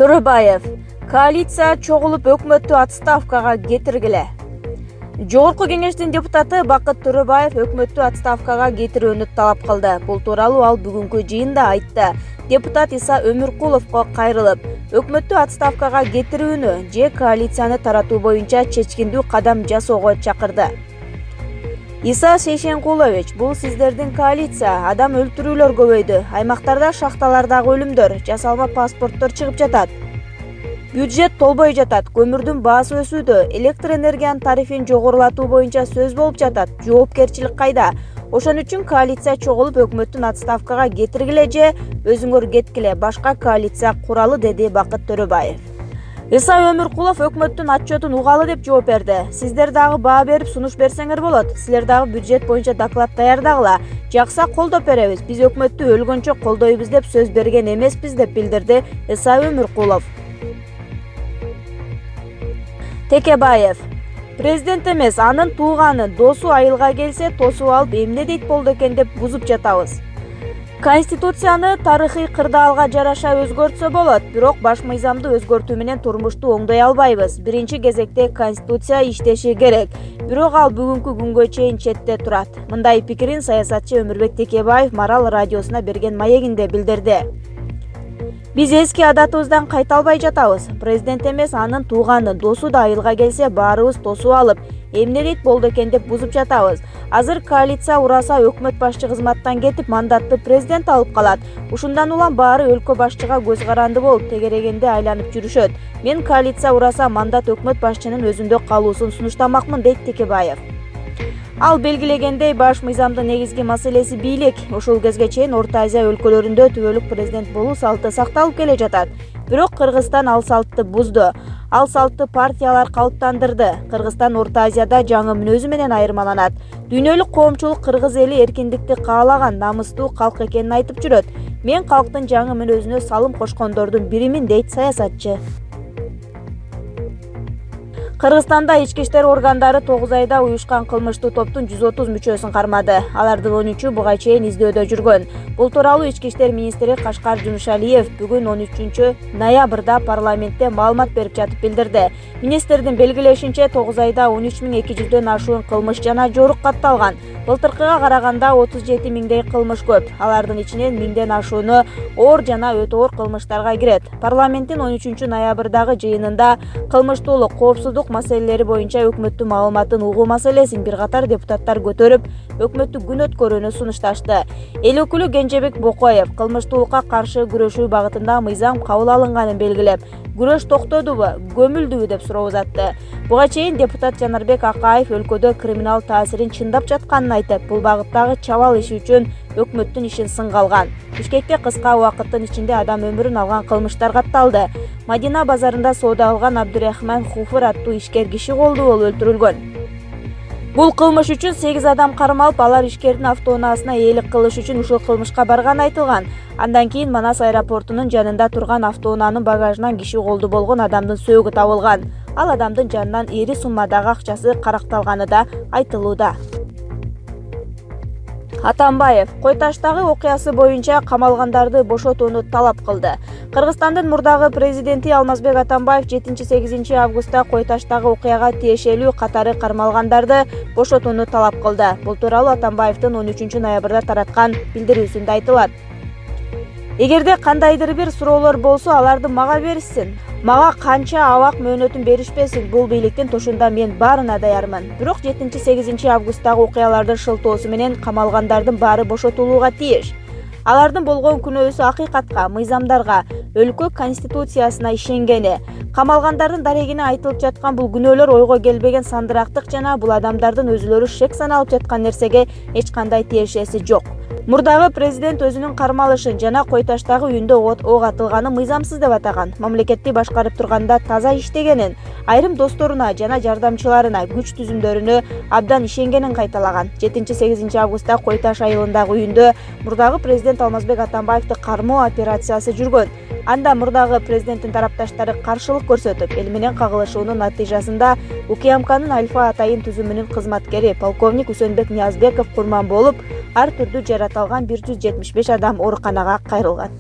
Төрөбаев, коалиция чогулуп өкмөттү отставкага кетиргиле. Жогорку кеңештин депутаты Бакыт Төрөбаев өкмөттү отставкага кетирүүнү талап кылды. Бул тууралуу ал бүгүнкү жыйында айтты. Депутат Иса Өмүркуловго кайрылып, өкмөттү отставкага кетирүүнү же коалицияны таратуу боюнча чечкиндүү кадам жасоого чакырды. Иса Шейшенкулович, бул сиздердин коалиция, адам өлтүрүүлөр көбөйдү, аймактарда шахталардагы өлүмдөр, жасалма паспорттор чыгып жатат. Бюджет толбой жатат, көмүрдүн баасы өсүүдө, электр энергиянын тарифин жогорулатуу боюнча сөз болуп жатат. Жоопкерчилик кайда? Ошон үчүн коалиция чогулуп өкмөттүн отставкага кетиргиле же өзүңөр кеткиле, башка коалиция куралы, деди Бакыт Төрөбаев. Иса Өмүркулов өкмөттүн отчетун угалы деп жооп берди. Сиздер дагы баа берип сунуш берсеңер болот. Силер дагы бюджет боюнча доклад даярдагыла. Жакса, колдоп беребиз. Биз өкмөттү өлгөнчө колдойбуз деп сөз берген эмеспиз, деп билдирди Иса Өмүркулов. Текебаев, президент эмес, анын тууганы, досу айылга келсе тосуп алып эмне дейт болду экен деп бузуп жатабыз. Конституцияны тарыхый кырдаалга жараша өзгөртсө болот, бирок баш мыйзамды өзгөртүү менен турмушту оңдой албайбыз. Биринчи кезекте Конституция иштеши керек, бирок ал бүгүнкү күнгө чейин четте турат. Мындай пикирин саясатчы Өмүрбек Текебаев Марал радиосуна берген маегинде билдирди. Биз эски адатыбыздан кайта албай жатабыз. Президент эмес, анын тууганы, досу да айылга келсе баарыбыз тосуп алып, эмне дейт болду экен деп бузуп жатабыз. Азыр коалиция ураса өкмөт башчы кызматтан кетип, мандатты президент алып калат. Ушундан улам баары өлкө башчыга көз каранды болуп, тегерегенде айланып жүрүшөт. Мен коалиция ураса мандат өкмөт башчынын өзүндө калуусун сунуштамакмын, дейт Текебаев. Ал белгилегендей, баш мыйзамдын негизги маселеси бийлик. Ушул кезге чейин Орто Азия өлкөлөрүндө түбөлүк президент болуу салты сакталып келе жатат. Бирок Кыргызстан ал салтты бузду. Ал салтты партиялар калыптандырды. Кыргызстан Орто Азияда жаңы мүнөзү менен айырмаланат. Дүйнөлүк коомчулук кыргыз эли эркиндикти каалаган, намыстуу калк экенин айтып жүрөт. Мен калктын жаңы мүнөзүнө салым кошкондордун биримин, дейт саясатчы. Кыргызстанда ички иштер органдары 9 айда уюшкан кылмыштуу топтун 130 мүчөсүн кармады. Алардын 13-ü буга чейин издөөдө жүргөн. Бул тууралуу ички иштер министри Кашкар Жумшалиев бүгүн 13 ноябрда парламентте маалымат берип жатып билдирди. Министрдин белгилешинче, 9 айда 13.200дөн ашуун кылмыш жана жорук катталган. Былтыркыга караганда 37 миңдей кылмыш көп. Алардын ичинен 1000ден ашууну оор жана өтө оор кылмыштарга кирет. Парламенттин 13 ноябрдагы жыйынында кылмыштуулук, коопсуздук маселелери боюнча өкмөттүн маалыматын угуу маселесин бир катар депутаттар көтөрүп, өкмөттү күн өткөрүүнү сунушташты. Эл өкүлү Кенжебек Бокоев кылмыштуулукка каршы күрөшүү багытында мыйзам кабыл алынганын белгилеп, күрөш токтодубу, көмүлдүбү деп суроо узатты. Буга чейин депутат Жанарбек Акаев өлкөдө криминал таасирин чындап жатканын айтып, бул багыттагы чабал иши үчүн өкмөттүн ишин сынга алган. Бишкекте кыска убакыттын ичинде адам өмүрүн алган кылмыштар катталды. Мадина базарында соода кылган Абдурахман Хуфур аттуу ишкер киши колду болуп өлтүрүлгөн. Бул кылмыш үчүн 8 адам кармалып, алар ишкердин автоунаасына ээлик кылыш үчүн ушул кылмышка барганы айтылган. Андан кийин Манас аэропортунун жанында турган автоунаанын багажынан киши колду болгон адамдын сөөгү табылган. Ал адамдын жанынан ири суммадагы акчасы каракталганы да айтылууда. Атамбаев Кой Таштагы окуясы боюнча камалгандарды бошотууну талап кылды. Кыргызстандын мурдагы президенти Алмазбек Атамбаев 7-8 августта Кой Таштагы окуяга тиешелүү катары кармалгандарды бошотууну талап кылды. Бул тууралуу Атамбаевдин 13 ноябрда тараткан билдирүүсүндө айтылат. Эгерде кандайдыр бир суроолор болсо, аларды мага беришсин. Мага канча абак мөөнөтүн беришпесин, бул бийликтин тушунда мен баарына даярмын. Бирок 7-8 августтагы окуялардын шылтоосу менен камалгандардын баары бошотулууга тийиш. Алардын болгон күнөөсү акыйкатка, мыйзамдарга, өлкө конституциясына ишенгени. Камалгандардын дарегине айтылып жаткан бул күнөөлөр ойго келбеген сандырактык жана бул адамдардын өзүлөрү шек саналып жаткан нерсеге эч кандай тиешеси жок. Мурдагы президент өзүнүн кармалышын жана Кой Таштагы үйүндө ок атылганын мыйзамсыз деп атаган. Мамлекетти башкарып турганда таза иштегенин, айрым досторуна жана жардамчыларына, күч түзүмдөрүнө абдан ишенгенин кайталаган. 7-8 августта Кой Таш айылындагы үйүндө мурдагы президент Алмазбек Атамбаевди кармоо операциясы жүргөн. Анда мурдагы президенттин тарапташтары каршылык көрсөтүп, эл менен кагылышуунун натыйжасында УКМКнын Альфа Атайын түзүмүнүн кызматкери полковник Үсөнбек Ниязбеков курман болуп, ар түрдүү жаратылган 175 адам ооруканага кайрылган.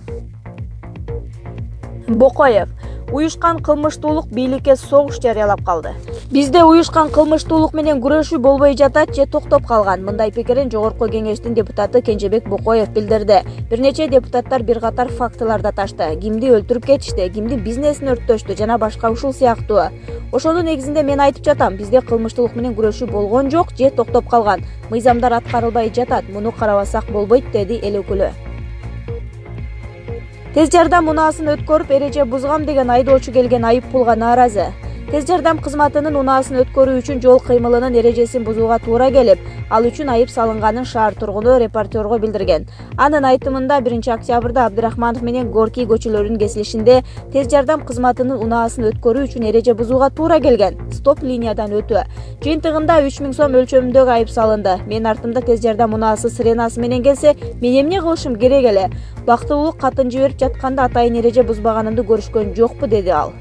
Бокоев Уюшкан кылмыштуулук бийликке согуш жарыялап калды. Бизде уюшкан кылмыштуулук менен күрөшүү болбой жатат же токтоп калган. Мындай пикирин Жогорку Кеңештин депутаты Кенжебек Бокоев билдирди. Бир нече депутаттар бир катар фактыларды аташты. Кимди өлтүрүп кетишти, кимдин бизнесин өрттөштү жана башка ушул сыяктуу. Ошонун негизинде мен айтып жатам, бизде кылмыштуулук менен күрөшүү болгон жок же токтоп калган. Мыйзамдар аткарылбай жатат. Муну карабасак болбойт, деди эл өкүлү. Тез жардам унаасын өткөрүп эреже бузгам деген айдоочу келген айып пулга нааразы. Тез жардам кызматынын унаасын өткөрүү үчүн жол кыймылынын эрежесин бузууга туура келип, ал үчүн айып салынганын шаар тургуну репортерго билдирген. Анын айтымында 1-октябрда Абдырахманов менен Горький көчөлөрүнүн кесилишинде тез жардам кызматынын унаасын өткөрүү үчүн эреже бузууга туура келген. Стоп линиядан өтүү. Жыйынтыгында 3000 сом өлчөмүндөгү айып салынды. Мен артымда тез жардам унаасы сиренасы менен келсе, мен эмне кылышым керек эле? Бактылуулук катын жиберип жатканда атайын эреже бузбаганымды көрүшкөн жокпу, деди ал.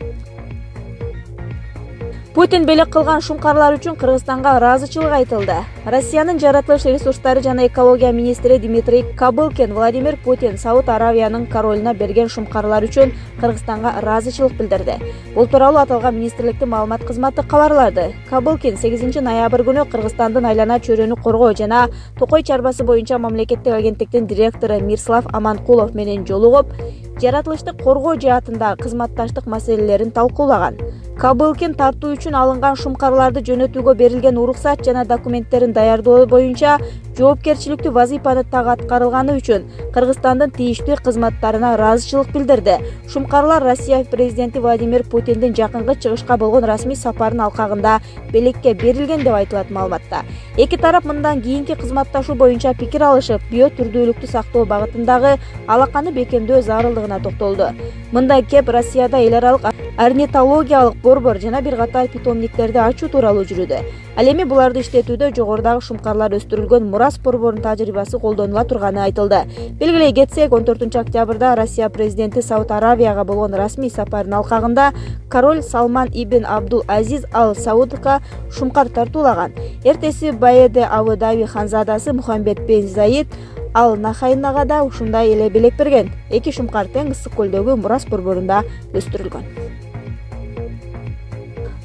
Путин белек кылган шумкарлар үчүн Кыргызстанга ыраазычылык айтылды. Россиянын жаратылыш ресурстары жана экология министри Дмитрий Кабылкин Владимир Путин Сауд Аравиянын королуна берген шумкарлар үчүн Кыргызстанга ыраазычылык билдирди. Бул тууралуу аталган министрликтин маалымат кызматы кабарлады. Кабылкин 8 ноябрь күнү Кыргызстандын айлана чөйрөнү коргоо жана Токой чарбасы боюнча мамлекеттик агенттиктин директору Мирслав Аманкулов менен жолугуп, жаратылышты коргоо жаатындагы кызматташтык маселелерин талкуулаган. Кабылкин тартуу үчүн алынган шумкарларды жөнөтүүгө берилген уруксат жана документтерин даярдоо боюнча жоопкерчиликтүү вазыйпаны так аткарылганы үчүн Кыргызстандын тийиштүү кызматтарына ыраазычылык билдирди. Шумкарлар Россия президенти Владимир Путиндин жакынкы чыгышка болгон расмий сапарынын алкагында белекке берилген деп айтылат маалыматта. Эки тарап мындан кийинки кызматташуу боюнча пикир алышып, био түрдүүлүктү сактоо багытындагы алаканы бекемдөө зарылдыгына токтолду. Мындай кеп Россияда эл аралык орнитологиялык борбор жана бир катар питомниктерди ачуу тууралуу жүрүүдө. Ал эми буларды иштетүүдө жогорудагы шумкарлар өстүрүлгөн Мурас борборунун тажрыйбасы колдонула турганы айтылды. Белгилей кетсек, 14-октябрда Россия президенти Сауд Аравияга болгон расмий сапарынын алкагында король Салман ибн Абдул Азиз ал Саудка шумкар тартуулаган. Эртеси Баеде Абу Даби ханзадасы Мухаммед бен Заид ал Нахайнага да ушундай эле белек берген. Эки шумкар тең ысык көлдөгү Мурас борборунда өстүрүлгөн.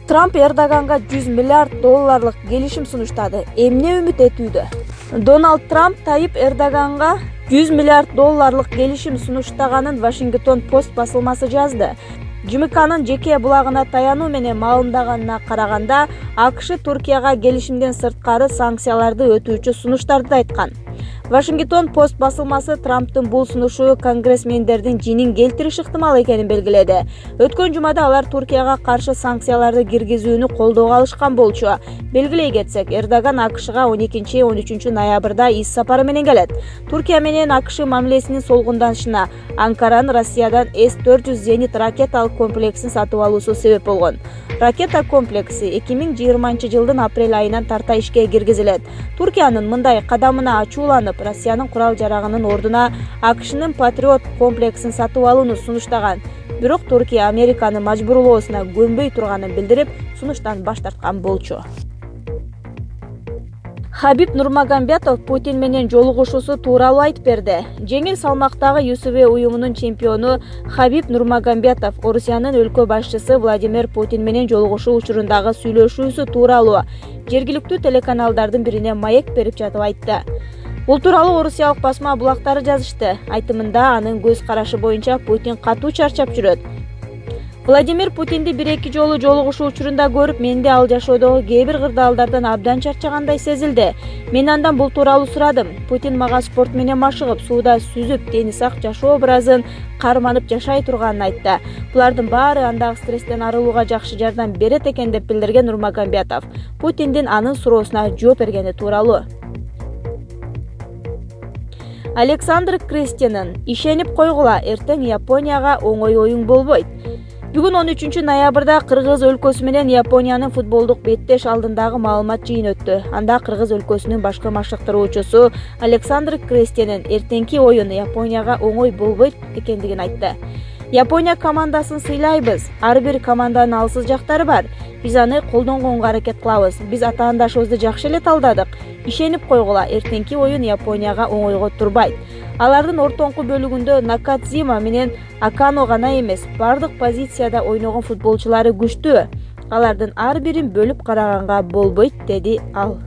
Трамп Эрдоганга $100 миллиард келишим сунуштады. Эмне үмүт этүүдө? Дональд Трамп Тайип Эрдоганга $100 миллиард келишим сунуштаганын Вашингтон Пост басылмасы жазды. ЖМКнын жеке булагына таянуу менен маалымдаганына караганда, АКШ Туркияга келишимден сырткары санкцияларды өтүүчү сунуштарды айткан. Вашингтон Пост басылмасы Трамптын бул сунушу конгрессмендердин жинин келтириш ыктымал экенин белгиледи. Өткөн жумада алар Туркияга каршы санкцияларды киргизүүнү колдоого алышкан болчу. Белгилей кетсек, Эрдоган АКШга 12-13 ноябрда ис сапары менен келет. Туркия менен АКШ мамилесинин солгунданышына Анкаранын Россиядан С-400 зенит ракеталык комплексин сатып алуусу себеп болгон. Ракета комплекси 2020 жылдын апрель айынан тарта ишке киргизилет. Туркиянын мындай кадамына ачууланып, Россиянын курал жарагынын ордуна АКШнын Патриот комплексин сатып алууну сунуштаган. Бирок Туркия Американын мажбурлоосуна көнбөй турганын билдирип, сунуштан баш тарткан болчу. Хабиб Нурмагомедов Путин менен жолугушуусу тууралуу айтып берди. Жеңил салмактагы ЮСВ уюмунун чемпиону Хабиб Нурмагомедов Орусиянын өлкө башчысы Владимир Путин менен жолугушуу учурундагы сүйлөшүүсү тууралуу жергиликтүү телеканалдардын бирине маек берип жатып айтты. Бул тууралуу орусиялык басма булактары жазышты. Айтымында анын көз карашы боюнча Путин катуу чарчап жүрөт. Владимир Путинди 1-2 жолу жолугушуу учурунда көрүп, менде ал жашоодогу кээ бир кырдаалдардан абдан чарчагандай сезилди. Мен андан бул тууралуу сурадым. Путин мага спорт менен машыгып, сууда сүзүп, дени сак жашоо образын карманып жашай турганын айтты. Булардын баары андагы стресстен арылууга жакшы жардам берет экен деп билдирген Нурмагомедов. Путиндин анын суроосуна жооп бергени тууралуу. Александр Кристинин ишенип койгула, эртең Японияга оңой оюң болбойт. Бүгүн 13 ноябрда Кыргыз өлкөсү менен Япониянын футболдук беттеш алдындагы маалымат жыйын өттү. Анда Кыргыз өлкөсүнүн башкы машыктыруучусу Александр Кристинин эртеңки оюн Японияга оңой болбойт экендигин айтты. Япония командасын сыйлайбыз. Ар бир команданын алсыз жактары бар. Биз аны колдонгонго аракет кылабыз. Биз атаандашыбызды жакшы эле талдадык. Ишенип койгула, эртеңки оюн Японияга оңойго турбайт. Алардын ортоңку бөлүгүндө Накадзима менен Акано гана эмес, бардык позицияда ойногон футболчулары күчтүү. Алардын ар бирин бөлүп караганга болбойт, деди ал.